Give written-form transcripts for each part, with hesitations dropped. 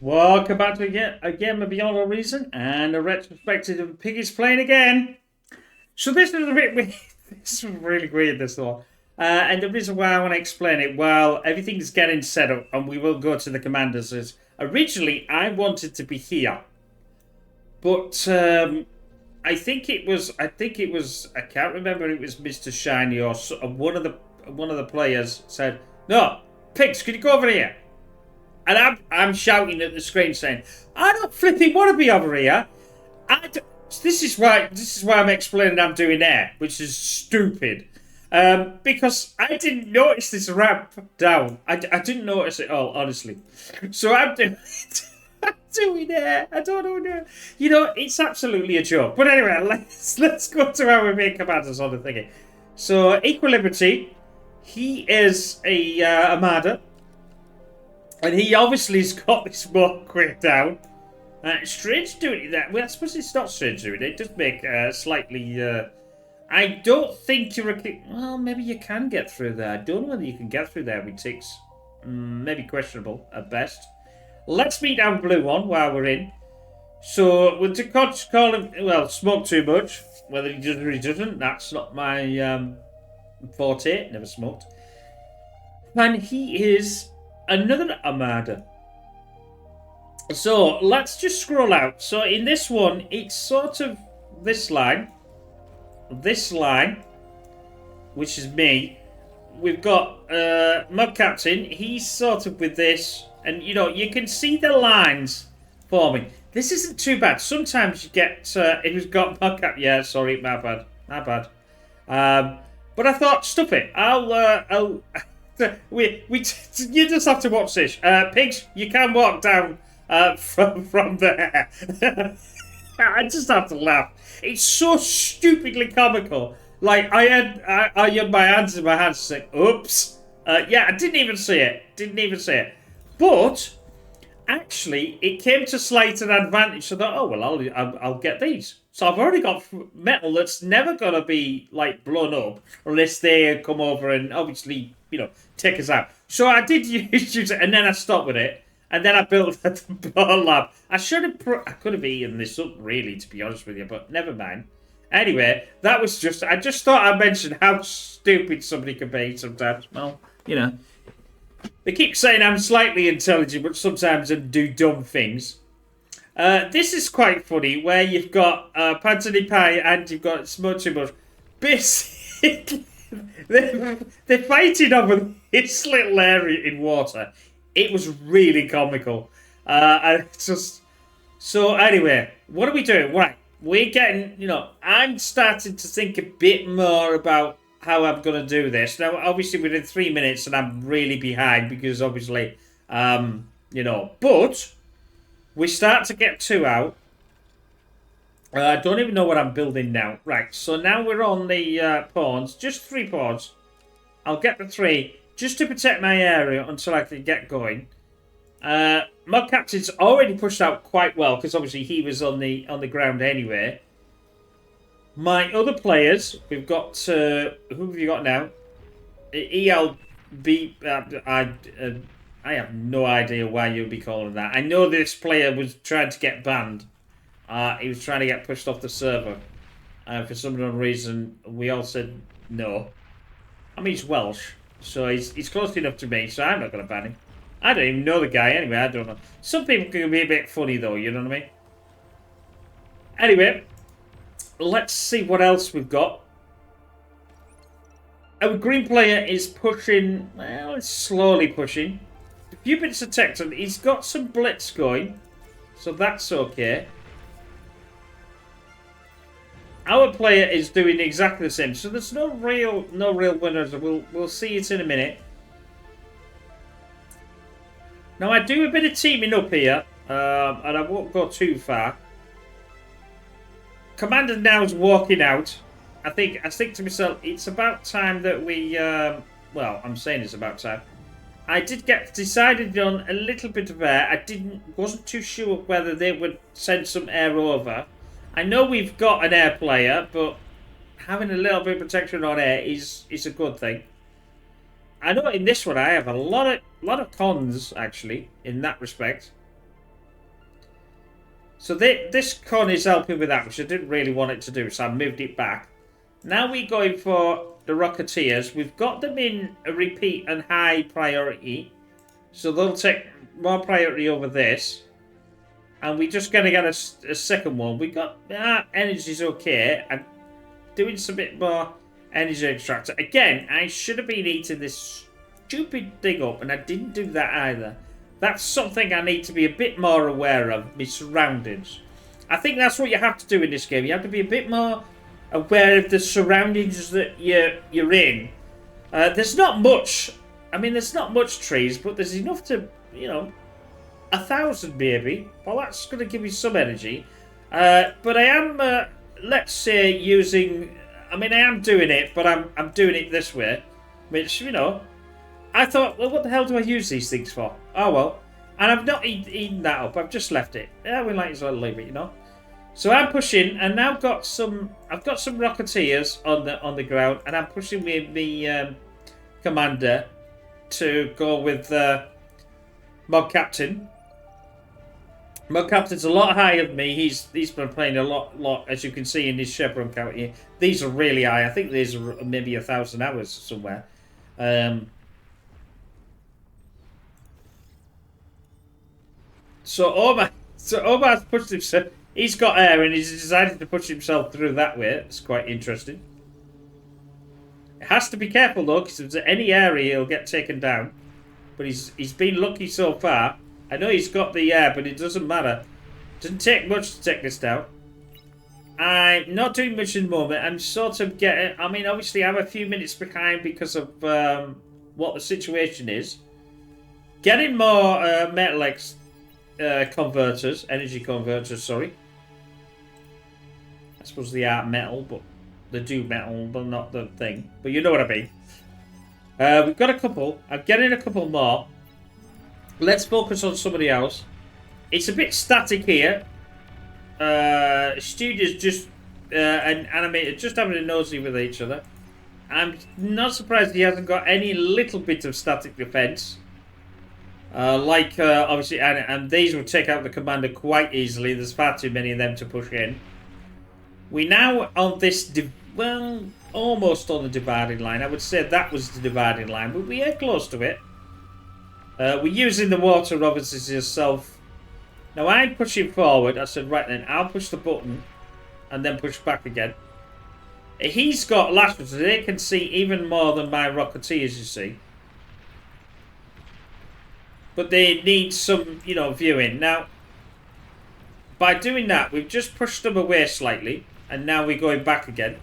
Welcome back to again Beyond a Reason and a retrospective of Piggy's playing again. So this is a bit weird. This is really weird, this one. And the reason why I want to explain it, well, everything's getting set up and we will go to the commanders. Is originally I wanted to be here. But I think it was I can't remember if it was Mr. Shiny or one of the players said, "No, Pigs, can you go over here?" And I'm shouting at the screen saying, "I don't flipping want to be over here. This is why I'm explaining I'm doing there, which is stupid. Because I didn't notice this ramp down. I didn't notice it all, honestly. So I'm doing it. I'm doing it. I don't know. You know, it's absolutely a joke. But anyway, let's go to our main commanders on the thingy. So Equilibrity, he is a Armada. And he obviously has got this more quick down. Strange doing that. Well, I suppose it's not strange doing it. It does make slightly... I don't think you're a... Well, maybe you can get through there. I don't know whether you can get through there with ticks. Maybe questionable at best. Let's meet our blue one while we're in. So, we'll just call him... Well, smoke too much. Whether he does or he doesn't, that's not my forte. Never smoked. And he is... another Armada. So let's just scroll out. So in this one, it's sort of this line, which is me. We've got Mud Captain. He's sort of with this, and you know you can see the lines forming. This isn't too bad. Sometimes you get if you've got Mud Cap. Yeah, sorry, my bad. But I thought, stuff it. I'll. You just have to watch this. Pigs, you can walk down from there. I just have to laugh. It's so stupidly comical. Like I had my hands in my hands, saying, "Oops." Yeah, I didn't even see it. But actually, it came to slight an advantage. So that, oh well, I'll get these. So I've already got metal that's never gonna be like blown up unless they come over and obviously, you know, take us out. So I did use it, and then I stopped with it, and then I built a ball lab. I could have eaten this up, really, to be honest with you, but never mind. Anyway, that was I just thought I'd mention how stupid somebody can be sometimes. Well, you know, they keep saying I'm slightly intelligent, but sometimes I do dumb things. This is quite funny, where you've got Panzani Pie and you've got Smudgeable. Basically, they're fighting over this little area in water. It was really comical. And just so anyway, what are we doing? Right, we're getting. You know, I'm starting to think a bit more about how I'm going to do this. Now, obviously, within 3 minutes, and I'm really behind because obviously, you know, but. We start to get 2 out. I don't even know what I'm building now. Right, so now we're on the pawns. Just 3 pawns. I'll get the 3 just to protect my area until I can get going. Mud Captain's already pushed out quite well because obviously he was on the ground anyway. My other players, we've got who have you got now? ELB. I have no idea why you'd be calling that. I know this player was trying to get banned. He was trying to get pushed off the server. For some unknown reason, we all said no. I mean, he's Welsh, so he's close enough to me, so I'm not going to ban him. I don't even know the guy anyway, I don't know. Some people can be a bit funny, though, you know what I mean? Anyway, let's see what else we've got. Our green player is pushing, well, it's slowly pushing. A few bits of text, and he's got some blitz going, so that's okay. Our player is doing exactly the same, so there's no real winners. We'll see it in a minute. Now I do a bit of teaming up here, and I won't go too far. Commander now's walking out. I think to myself, it's about time that we. Well, I'm saying it's about time. I did get decided on a little bit of air. Wasn't too sure whether they would send some air over. I know we've got an air player, but having a little bit of protection on air is a good thing. I know in this one I have a lot of cons actually in that respect. So this con is helping with that, which I didn't really want it to do, so I moved it back. Now we're going for the Rocketeers. We've got them in a repeat and high priority. So they'll take more priority over this. And we're just going to get a second one. We got energy's okay. I'm doing some bit more energy extractor. Again, I should have been eating this stupid thing up, and I didn't do that either. That's something I need to be a bit more aware of, my surroundings. I think that's what you have to do in this game. You have to be a bit more aware of the surroundings that you're in. There's not much. I mean, there's not much trees, but there's enough to, 1,000 maybe. Well, that's going to give you some energy. But I am, let's say, using... I mean, I am doing it, but I'm doing it this way. Which, I thought, well, what the hell do I use these things for? Oh, well. And I've not eaten that up. I've just left it. Yeah, we might as well leave it, So I'm pushing, and now I've got some Rocketeers on the ground, and I'm pushing the commander to go with Mod Captain. Mod Captain's a lot higher than me. He's been playing a lot, as you can see in his chevron count here. These are really high. I think these are maybe 1,000 hours somewhere. So Omar's pushed himself. He's got air and he's decided to push himself through that way. It's quite interesting. It has to be careful though, because if there's any area he'll get taken down. But he's been lucky so far. I know he's got the air, but it doesn't matter. It doesn't take much to take this down. I'm not doing much in the moment. I'm sort of getting... I mean, obviously I'm a few minutes behind because of what the situation is. Getting more metal converters, energy converters, sorry. I suppose they are metal, but they do metal, but not the thing. But you know what I mean. We've got a couple. I'm getting a couple more. Let's focus on somebody else. It's a bit static here. Studios just and animated just having a nosy with each other. I'm not surprised he hasn't got any little bit of static defense. Obviously, and these will take out the commander quite easily. There's far too many of them to push in. We now on this, almost on the dividing line. I would say that was the dividing line, but we are close to it. We're using the water obviously yourself. Now I'm pushing forward. I said, right then, I'll push the button and then push back again. He's got lasers, so they can see even more than my Rocketeers, you see. But they need some, viewing. Now, by doing that, we've just pushed them away slightly. And now we're going back again.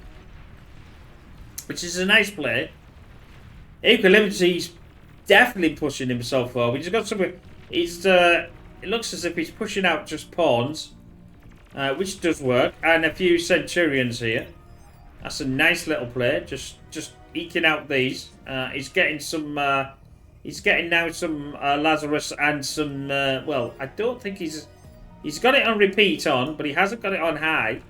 Which is a nice play. Equilibrity's definitely pushing himself forward. He's got some... it looks as if he's pushing out just pawns. Which does work. And a few Centurions here. That's a nice little play. Just eking out these. He's getting some... He's getting now some Lazarus and some... well, I don't think he's got it on repeat on, but he hasn't got it on high.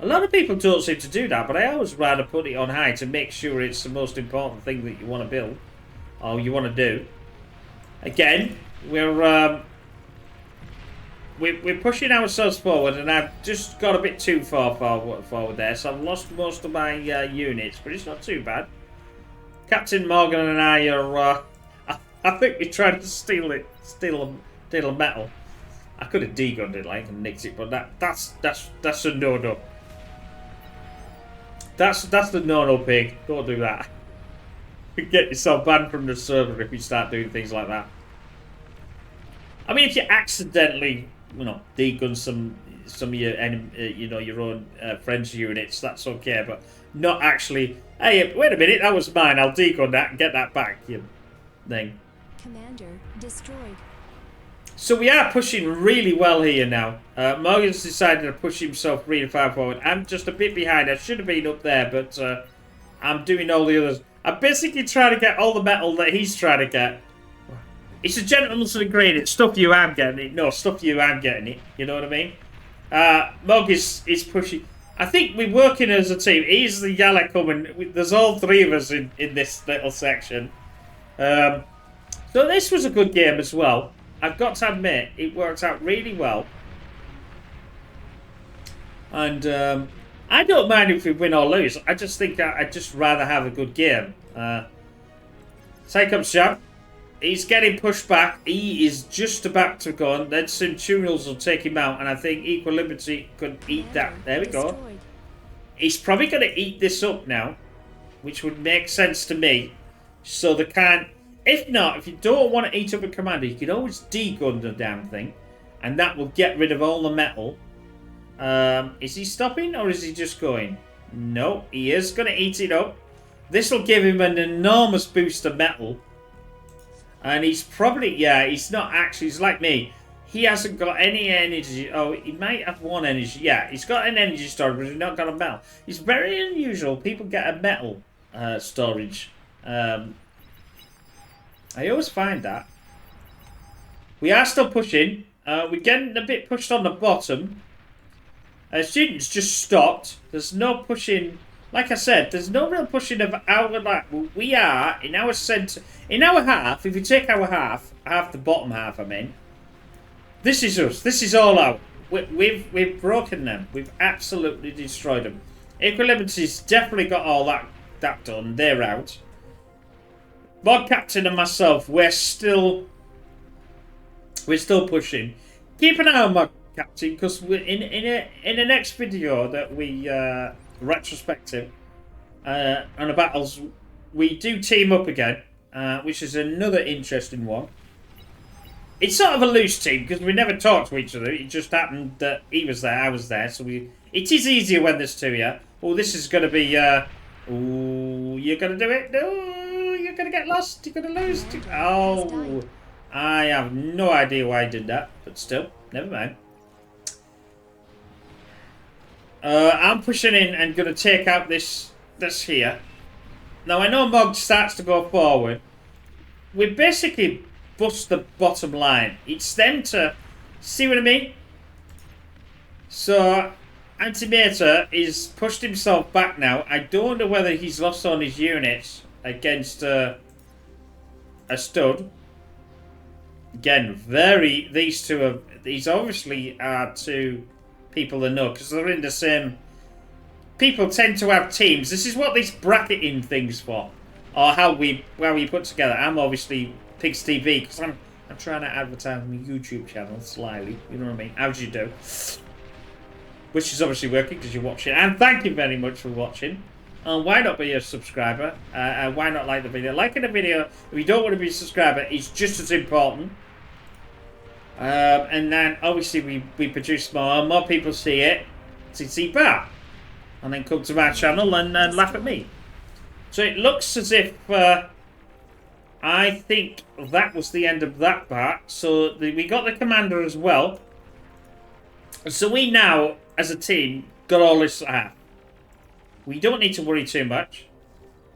A lot of people don't seem to do that, but I always rather put it on high to make sure it's the most important thing that you want to build. Or you want to do. Again, we're pushing ourselves forward, and I've just got a bit too far forward there, so I've lost most of my units, but it's not too bad. Captain Morgan and I are... I think we're trying to steal a metal. I could have degunned it and nicked it, but that's a no-no. That's the no-no, pig. Don't do that. You get yourself banned from the server if you start doing things like that. I mean, if you accidentally, degun some of your your own friends' units, that's okay, but not actually. Hey, wait a minute, that was mine. I'll degun that and get that back. You thing. Commander destroyed. So we are pushing really well here now. Morgan's decided to push himself really far forward. I'm just a bit behind. I should have been up there, but I'm doing all the others. I'm basically trying to get all the metal that he's trying to get. It's a gentleman's agreement. Stuff you, I'm getting it. No, stuff you, I'm getting it. You know what I mean? Mog is pushing. I think we're working as a team. He's the yellow coming. There's all three of us in this little section. So this was a good game as well. I've got to admit, it worked out really well. And I don't mind if we win or lose. I just think I'd just rather have a good game. Take up shot. He's getting pushed back. He is just about to go on. Then Centurials will take him out. And I think Equal Liberty could eat that. There we go. Destroyed. He's probably going to eat this up now. Which would make sense to me. So they can't... If not, if you don't want to eat up a commander, you can always degun the damn thing. And that will get rid of all the metal. Is he stopping or is he just going? No, he is going to eat it up. This will give him an enormous boost of metal. And he's probably... Yeah, he's not actually... He's like me. He hasn't got any energy. Oh, he might have one energy. Yeah, he's got an energy storage, but he's not got a metal. It's very unusual. People get a metal storage. I always find that. We are still pushing. We're getting a bit pushed on the bottom. Students just stopped. There's no pushing. Like I said, there's no real pushing of our like. We are in our centre, in our half. If you take our half the bottom half, I mean, this is us. This is all out. We've broken them. We've absolutely destroyed them. Equilibrity's definitely got all that done. They're out. Mod Captain and myself, we're still pushing. Keep an eye on Mod Captain because we're in the next video that we retrospective on the battles, we do team up again, which is another interesting one. It's sort of a loose team because we never talked to each other. It just happened that he was there, I was there, so it is easier when there's two. Yeah. Oh, this is going to be. Oh, you're going to do it. No. You're going to get lost. You're going to lose. Oh, I have no idea why I did that. But still, never mind. I'm pushing in and going to take out this here. Now, I know Mog starts to go forward. We basically bust the bottom line. It's them to... See what I mean? So, Antimator is pushed himself back now. I don't know whether he's lost on his units against a stud. Again, these two are... These obviously are two people that know because they're in the same... People tend to have teams. This is what these bracketing things for. Or how we put together. I'm obviously Pigs TV because I'm trying to advertise my YouTube channel slyly. You know what I mean? How do you do? Which is obviously working because you're watching. And thank you very much for watching. And why not be a subscriber? Why not like the video? Liking the video, if you don't want to be a subscriber, is just as important. And then, obviously, we produce more. More people see it. See that. And then come to my channel and laugh at me. So it looks as if... I think that was the end of that part. So we got the commander as well. So we now, as a team, got all this half. We don't need to worry too much.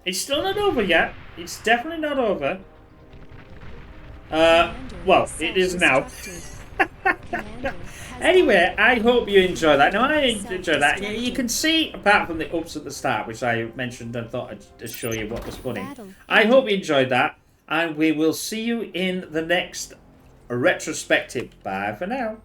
It's still not over yet. It's definitely not over. Well, it is now. Anyway, I hope you enjoy that. Now, I enjoy that. You can see, apart from the ups at the start, which I mentioned and thought I'd show you what was funny. I hope you enjoyed that. And we will see you in the next retrospective. Bye for now.